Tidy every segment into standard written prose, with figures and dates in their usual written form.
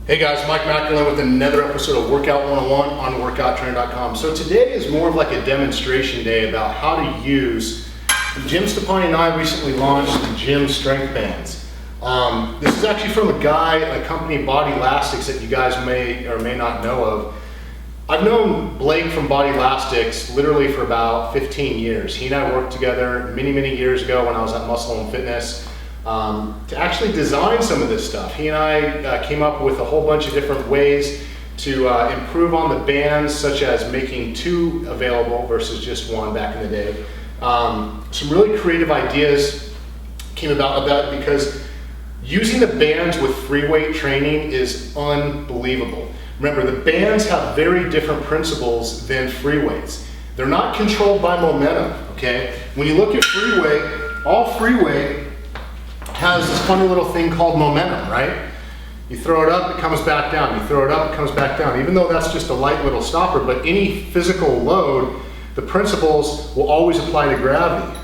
Hey guys, Mike Macklin with another episode of Workout 101 on workouttrainer.com. So today is more of like a demonstration day about how to use, Jim Stepani and I recently launched the JYM Strength Bands. This is actually from a company, Body Elastics, that you guys may or may not know of. I've known Blake from Body Elastics literally for about 15 years. He and I worked together many years ago when I was at Muscle and Fitness. To actually design some of this stuff. He and I came up with a whole bunch of different ways to improve on the bands, such as making two available versus just one back in the day. Some really creative ideas came about that because using the bands with free weight training is unbelievable. Remember, the bands have very different principles than free weights. They're not controlled by momentum, okay? When you look at free weight, all free weight has this funny little thing called momentum, right? You throw it up, it comes back down. You throw it up, it comes back down. Even though that's just a light little stopper, but any physical load, the principles will always apply to gravity.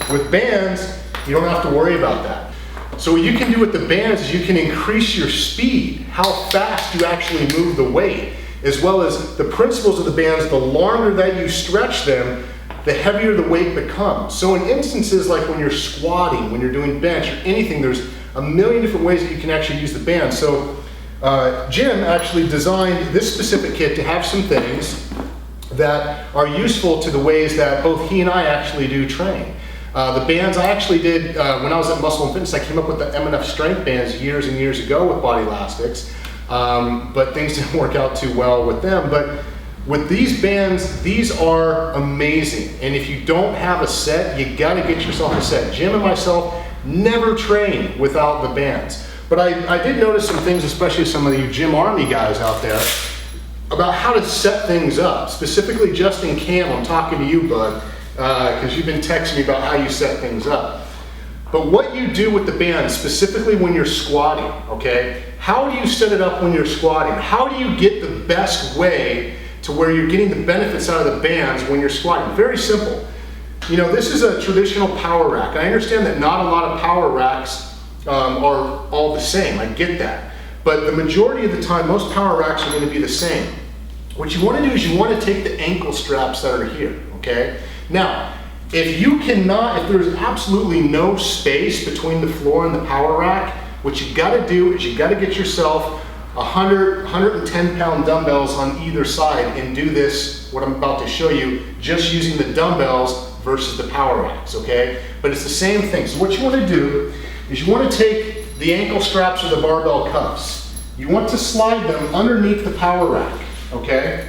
With bands, you don't have to worry about that. So what you can do with the bands is you can increase your speed, how fast you actually move the weight, as well as the principles of the bands. The longer that you stretch them, the heavier the weight becomes. So in instances like when you're squatting, when you're doing bench or anything, there's a million different ways that you can actually use the band. So Jim actually designed this specific kit to have some things that are useful to the ways that both he and I actually do train. The bands I actually did, when I was at Muscle and Fitness, I came up with the JYM Strength Bands years and years ago with Body Elastics, but things didn't work out too well with them. But with these bands, these are amazing. And if you don't have a set, you gotta get yourself a set. Jim and myself never train without the bands. But I did notice some things, especially some of you Gym Army guys out there, about how to set things up. Specifically Justin Cam, I'm talking to you, bud, because you've been texting me about how you set things up. But what you do with the bands, specifically when you're squatting, okay? How do you set it up when you're squatting? How do you get the best way to where you're getting the benefits out of the bands when you're squatting? Very simple. You know, this is a traditional power rack. I understand that not a lot of power racks are all the same. I get that. But the majority of the time, most power racks are going to be the same. What you want to do is you want to take the ankle straps that are here, okay? Now, if there's absolutely no space between the floor and the power rack, what you got to do is you got to get yourself 110 pound dumbbells on either side and do this, what I'm about to show you, just using the dumbbells versus the power racks, okay? But it's the same thing. So what you want to do is you want to take the ankle straps or the barbell cuffs. You want to slide them underneath the power rack, okay?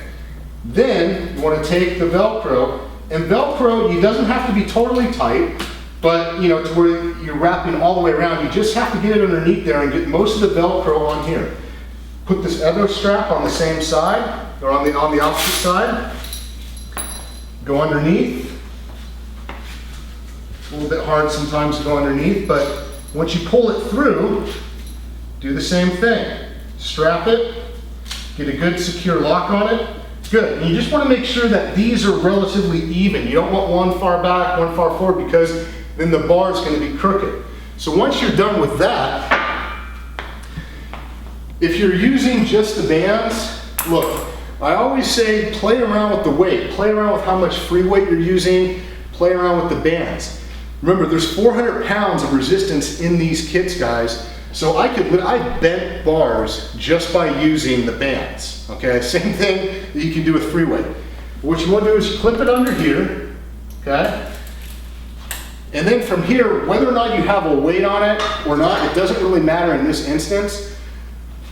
Then you want to take the Velcro, and Velcro, it doesn't have to be totally tight, but you know, to where you're wrapping all the way around. You just have to get it underneath there and get most of the Velcro on here. Put this other strap on the same side, or on the opposite side. Go underneath. A little bit hard sometimes to go underneath, but once you pull it through, do the same thing. Strap it, get a good secure lock on it. Good, and you just want to make sure that these are relatively even. You don't want one far back, one far forward, because then the bar is going to be crooked. So once you're done with that, if you're using just the bands, look, I always say play around with the weight. Play around with how much free weight you're using. Play around with the bands. Remember, there's 400 pounds of resistance in these kits, guys. So I bent bars just by using the bands, okay? Same thing that you can do with free weight. What you want to do is clip it under here, okay? And then from here, whether or not you have a weight on it or not, it doesn't really matter in this instance,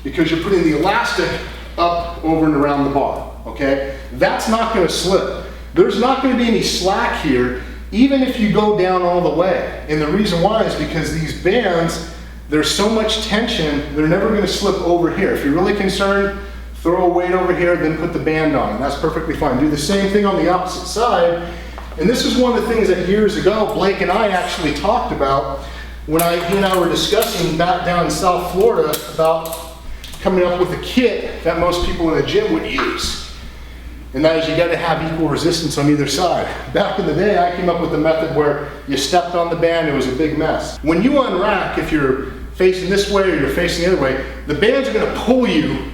because you're putting the elastic up, over, and around the bar, okay? That's not going to slip. There's not going to be any slack here, even if you go down all the way. And the reason why is because these bands, there's so much tension, they're never going to slip over here. If you're really concerned, throw a weight over here, then put the band on, and that's perfectly fine. Do the same thing on the opposite side. And this is one of the things that years ago, Blake and I actually talked about when he and I were discussing back down in South Florida about coming up with a kit that most people in the gym would use. And that is, you got to have equal resistance on either side. Back in the day, I came up with a method where you stepped on the band, it was a big mess. When you unrack, if you're facing this way or you're facing the other way, the bands are gonna pull you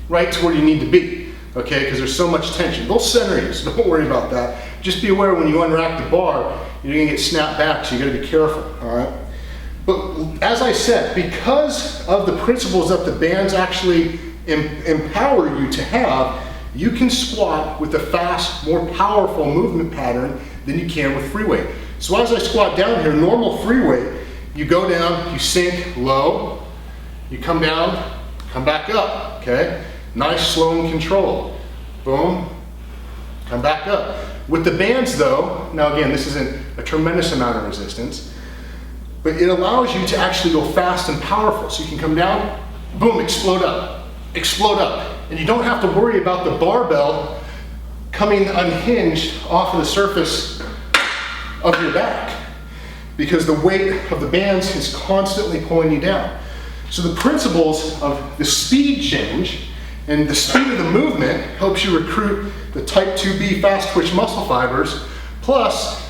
right to where you need to be, okay? Because there's so much tension. They'll center you, so don't worry about that. Just be aware when you unrack the bar, you're gonna get snapped back, so you gotta be careful, all right? But as I said, because of the principles that the bands actually empower you to have, you can squat with a fast, more powerful movement pattern than you can with free weight. So as I squat down here, normal free weight, you go down, you sink low, you come down, come back up, okay? Nice, slow, and controlled. Boom, come back up. With the bands though, now again, this isn't a tremendous amount of resistance, but it allows you to actually go fast and powerful. So you can come down, boom, explode up. And you don't have to worry about the barbell coming unhinged off of the surface of your back because the weight of the bands is constantly pulling you down. So the principles of the speed change and the speed of the movement helps you recruit the type 2B fast twitch muscle fibers, plus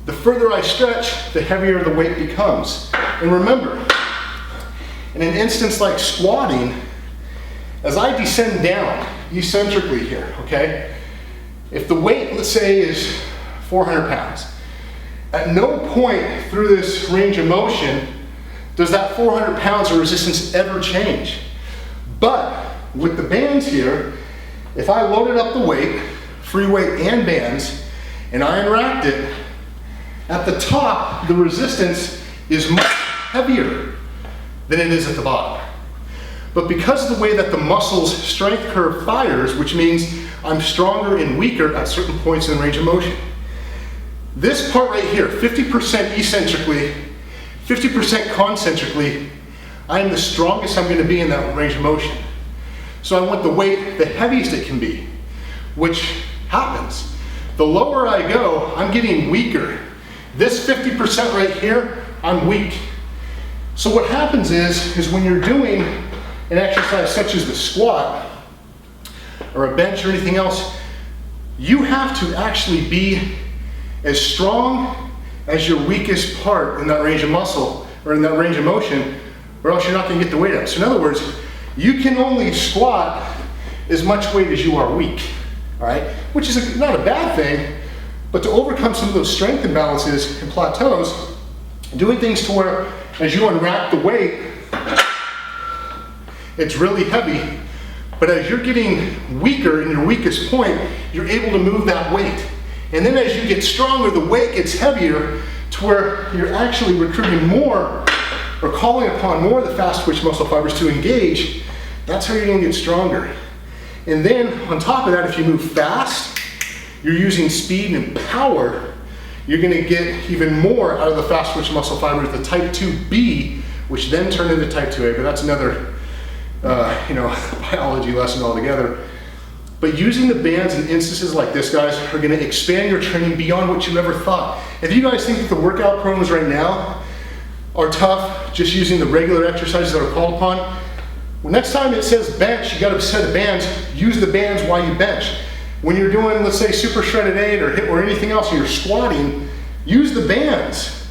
the further I stretch, the heavier the weight becomes. And remember, in an instance like squatting, as I descend down eccentrically here, okay? If the weight, let's say, is 400 pounds, at no point through this range of motion does that 400 pounds of resistance ever change. But with the bands here, if I loaded up the weight, free weight and bands, and I unracked it, at the top, the resistance is much heavier than it is at the bottom. But because of the way that the muscle's strength curve fires, which means I'm stronger and weaker at certain points in the range of motion. This part right here, 50% eccentrically, 50% concentrically, I am the strongest I'm going to be in that range of motion. So I want the weight the heaviest it can be, which happens. The lower I go, I'm getting weaker. This 50% right here, I'm weak. So what happens is when you're doing an exercise such as the squat or a bench or anything else, you have to actually be as strong as your weakest part in that range of muscle or in that range of motion, or else you're not going to get the weight up. So in other words, you can only squat as much weight as you are weak, all right? Which is not a bad thing, but to overcome some of those strength imbalances and plateaus, doing things to where as you unwrap the weight, it's really heavy, but as you're getting weaker in your weakest point, you're able to move that weight. And then as you get stronger, the weight gets heavier to where you're actually recruiting more or calling upon more of the fast twitch muscle fibers to engage. That's how you're gonna get stronger. And then on top of that, if you move fast, you're using speed and power, you're gonna get even more out of the fast twitch muscle fibers, the type 2B, which then turn into type 2A, but that's another biology lesson altogether. But using the bands in instances like this, guys, are gonna expand your training beyond what you ever thought. If you guys think that the workout programs right now are tough, just using the regular exercises that are called upon, well, next time it says bench, you got a set of bands, use the bands while you bench. When you're doing, let's say, super shredded 8 or hip or anything else, and you're squatting, use the bands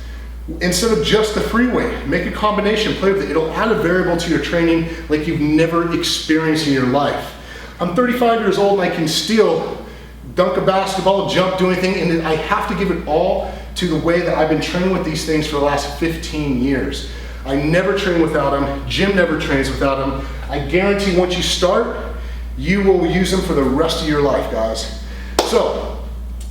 instead of just the free weight. Make a combination, play with it. It'll add a variable to your training like you've never experienced in your life. I'm 35 years old and I can still dunk a basketball, jump, do anything, and I have to give it all to the way that I've been training with these things for the last 15 years. I never train without them. Jim never trains without them. I guarantee once you start, you will use them for the rest of your life, guys. So,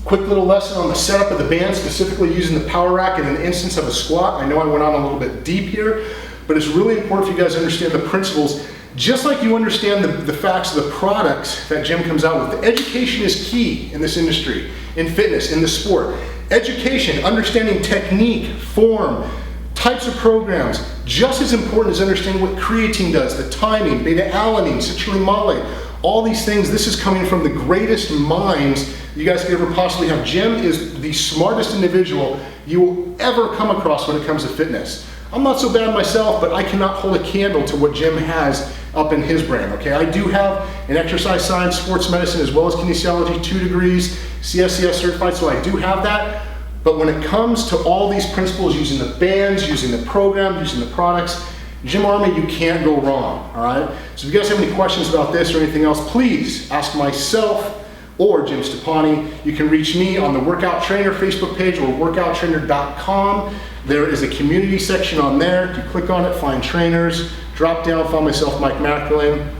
quick little lesson on the setup of the band, specifically using the power rack in an instance of a squat. I know I went on a little bit deep here, but it's really important for you guys to understand the principles, just like you understand the facts of the products that Jim comes out with. The education is key in this industry, in fitness, in the sport. Education, understanding technique, form, types of programs, just as important as understanding what creatine does, the timing, beta-alanine, citrulline malate, all these things. This is coming from the greatest minds you guys could ever possibly have. Jim is the smartest individual you will ever come across when it comes to fitness. I'm not so bad myself, but I cannot hold a candle to what Jim has up in his brand, okay? I do have an exercise science, sports medicine, as well as kinesiology, 2 degrees, CSCS certified, so I do have that. But when it comes to all these principles, using the bands, using the program, using the products, Gym Army, you can't go wrong, all right? So if you guys have any questions about this or anything else, please ask myself or Jim Stoppani. You can reach me on the Workout Trainer Facebook page or workouttrainer.com. There is a community section on there. You click on it, find trainers, drop down, find myself, Mike McErlane.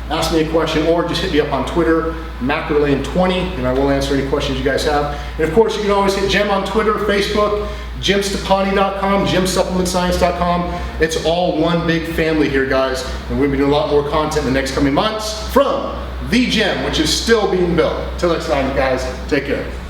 Ask me a question or just hit me up on Twitter, McErlane20, and I will answer any questions you guys have. And of course, you can always hit Jim on Twitter, Facebook, JimStoppani.com, JimSupplementScience.com. It's all one big family here, guys. And we'll be doing a lot more content in the next coming months from the gym, which is still being built. Till next time, guys, take care.